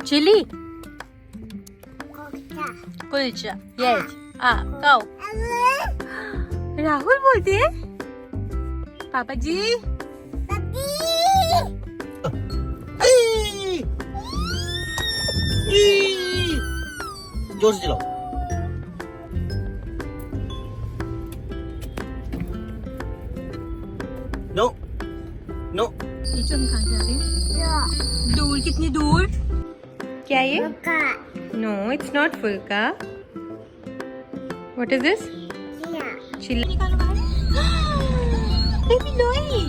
Chilli kulcha yes खाओ। राहुल बोलते हैं पापा जी। जोर से चलाओ। No no. ये जो हम कहाँ जा रहे हैं? दूर, कितनी दूर? क्या ये? नो इट्स नॉट फुल्का। What is this? चिल्ला निकालो बाहर। बेबी लोई।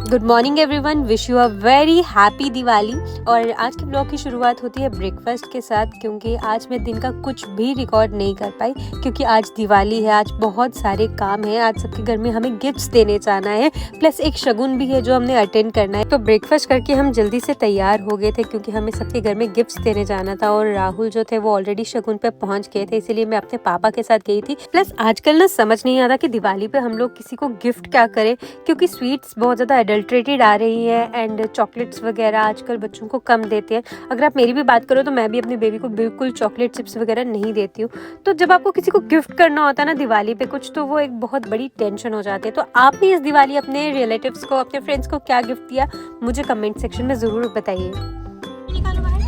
Good morning everyone, wish you a very happy Diwali. और आज के ब्लॉग की शुरुआत होती है ब्रेकफास्ट के साथ, क्योंकि आज मैं दिन का कुछ भी रिकॉर्ड नहीं कर पाई क्योंकि आज दिवाली है। आज बहुत सारे काम हैं, आज सबके घर में हमें गिफ्ट्स देने जाना है, प्लस एक शगुन भी है जो हमने अटेंड करना है। तो ब्रेकफास्ट करके हम जल्दी से तैयार हो गए थे क्योंकि हमें सबके घर में गिफ्ट्स देने जाना था। और राहुल जो थे वो ऑलरेडी शगुन पे पहुंच गए थे, इसीलिए मैं अपने पापा के साथ गई थी। प्लस आजकल ना समझ नहीं आता कि दिवाली पे हम लोग किसी को गिफ्ट क्या करें, क्योंकि स्वीट्स बहुत ज्यादा एडल्ट्रेटेड आ रही है एंड चॉकलेट्स वगैरह आजकल बच्चों को कम देते हैं। अगर आप मेरी भी बात करो तो मैं भी अपनी बेबी को बिल्कुल चॉकलेट चिप्स वगैरह नहीं देती हूँ। तो जब आपको किसी को गिफ्ट करना होता है ना दिवाली पे कुछ, तो वो एक बहुत बड़ी टेंशन हो जाती है। तो आपने इस दिवाली अपने रिलेटिव्स को, अपने फ्रेंड्स को क्या गिफ्ट दिया, मुझे कमेंट सेक्शन में जरूर बताइए। निकालो बाहर।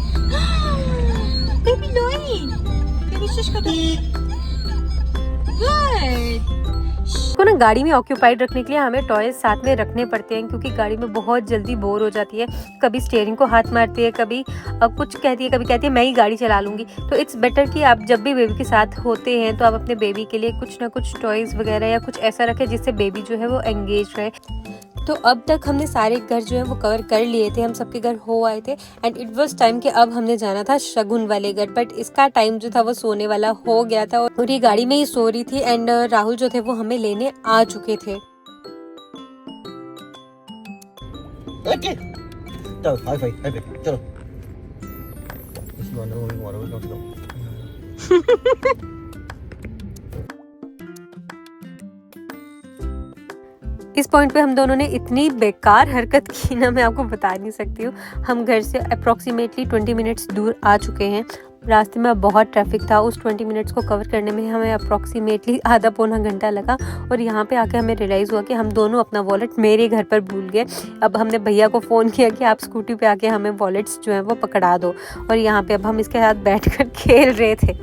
बेबी लोई, बेबी शुश कर दो। गुड। को ना गाड़ी में ऑक्यूपाइड रखने के लिए हमें टॉयज साथ में रखने पड़ते हैं, क्योंकि गाड़ी में बहुत जल्दी बोर हो जाती है। कभी स्टीयरिंग को हाथ मारती है, कभी कुछ कहती है, कभी कहती है मैं ही गाड़ी चला लूंगी। तो इट्स बेटर कि आप जब भी बेबी के साथ होते हैं तो आप अपने बेबी के लिए कुछ ना कुछ टॉयज वगैरह या कुछ ऐसा रखें जिससे बेबी जो है वो एंगेज रहे। तो अब तक हमने सारे घर जो है वो कवर कर लिए थे, हम सबके घर हो आए थे एंड इट वाज टाइम कि अब हमने जाना था शगुन वाले घर। बट इसका टाइम जो था वो सोने वाला हो गया था और ये गाड़ी में ही सो रही थी एंड राहुल जो थे वो हमें लेने आ चुके थे। ओके चलो हाई फाई चलो। इस पॉइंट पे हम दोनों ने इतनी बेकार हरकत की ना, मैं आपको बता नहीं सकती हूँ। हम घर से अप्रॉक्सीमेटली 20 मिनट्स दूर आ चुके हैं। रास्ते में बहुत ट्रैफिक था, उस 20 मिनट्स को कवर करने में हमें अप्रॉक्सीमेटली आधा पौना घंटा लगा। और यहाँ पे आके हमें रियलाइज़ हुआ कि हम दोनों अपना वॉलेट मेरे घर पर भूल गए। अब हमने भैया को फ़ोन किया कि आप स्कूटी पे आके हमें वॉलेट्स जो हैं वो पकड़ा दो। और यहाँ पे अब हम इसके साथ बैठकर खेल रहे थे।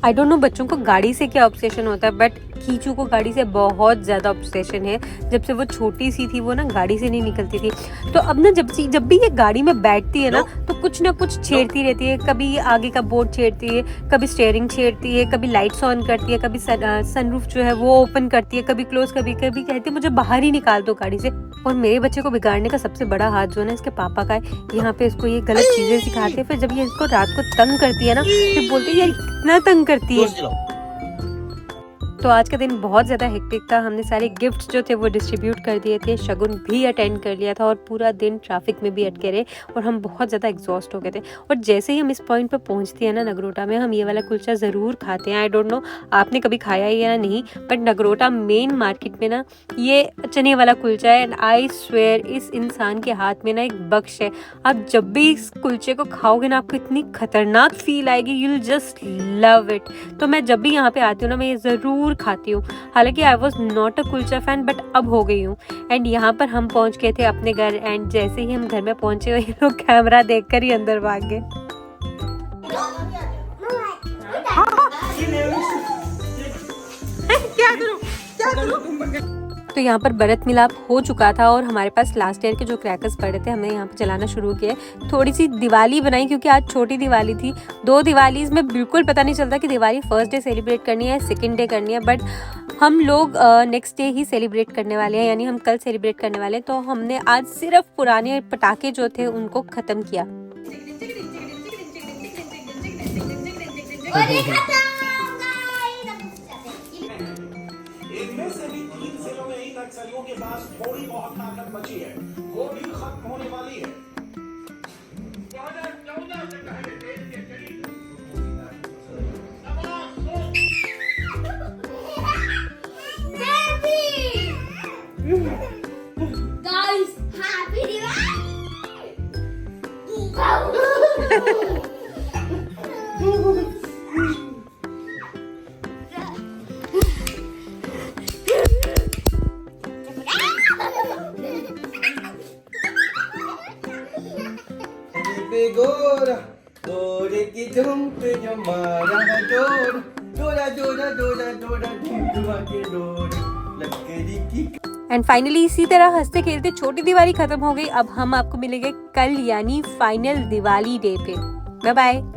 आई डोंट नो बच्चों को गाड़ी से क्या ऑब्सेशन होता है, बट कीचू को गाड़ी से बहुत ज़्यादा ऑब्सेशन है। जब से वो छोटी सी थी वो ना गाड़ी से नहीं निकलती थी। तो अब ना जब भी ये गाड़ी में बैठती है ना तो कुछ ना कुछ छेड़ती रहती है। कभी आगे का बोर्ड छेड़ती है, कभी स्टीयरिंग छेड़ती है, कभी लाइट्स ऑन करती है, कभी सनरूफ जो है वो ओपन करती है, कभी क्लोज, कभी कहती है मुझे बाहर ही निकाल दो गाड़ी से। और मेरे बच्चे को बिगाड़ने का सबसे बड़ा हाथ जो है ना इसके पापा का है। यहाँ पे इसको ये गलत चीजें सिखाते हैं, फिर जब ये इसको रात को तंग करती है ना फिर बोलते हैं यार कितना तंग करती है। तो आज का दिन बहुत ज़्यादा हेक्टिक था। हमने सारे गिफ्ट्स जो थे वो डिस्ट्रीब्यूट कर दिए थे, शगुन भी अटेंड कर लिया था और पूरा दिन ट्रैफिक में भी अटके रहे और हम बहुत ज़्यादा एग्जॉस्ट हो गए थे। और जैसे ही हम इस पॉइंट पर पहुंचते हैं ना नगरोटा में, हम ये वाला कुलचा ज़रूर खाते हैं। आई डोंट नो आपने कभी खाया है या नहीं, बट नगरोटा मेन मार्केट में ना ये चने वाला कुलचा है एंड आई स्वेयर इस इंसान के हाथ में ना एक बख्श है। आप जब भी इस कुलचे को खाओगे ना आपको इतनी खतरनाक फील आएगी, you will just love it. तो मैं जब भी यहाँ पे आती हूँ ना मैं ये ज़रूर खाती हूँ। हालांकि I was not a kulcha fan, but अब हो गई हूँ। एंड यहाँ पर हम पहुँच गए थे अपने घर एंड जैसे ही हम घर में पहुंचे ये लोग कैमरा देखकर ही अंदर भाग गए। क्या करूं? तो यहाँ पर बरत मिलाप हो चुका था और हमारे पास लास्ट ईयर के जो क्रैकर्स पड़े थे हमने यहाँ पे चलाना शुरू किए। थोड़ी सी दिवाली बनाई क्योंकि आज छोटी दिवाली थी। 2 दिवालीज में बिल्कुल पता नहीं चलता कि दिवाली फर्स्ट डे सेलिब्रेट करनी है, सेकंड डे करनी है, बट हम लोग नेक्स्ट डे ही सेलिब्रेट करने वाले हैं, यानी हम कल सेलिब्रेट करने वाले हैं। तो हमने आज सिर्फ पुराने पटाखे जो थे उनको ख़त्म किया। इनमें से भी 3 जिलों में ही नक्सलियों के पास थोड़ी बहुत ताकत बची है, वो भी खत्म होने वाली है। 2014 से पहले देश के करीब 900 पे गोरा गोरे की धुम पे जो मारा है डोर डोरा डोरा डोरा डोरा ढूंढवा के डोर लकड़ी की। एंड फाइनली इसी तरह हंसते खेलते छोटी दिवाली खत्म हो गई। अब हम आपको मिलेंगे कल यानी फाइनल दिवाली डे पे। Bye bye.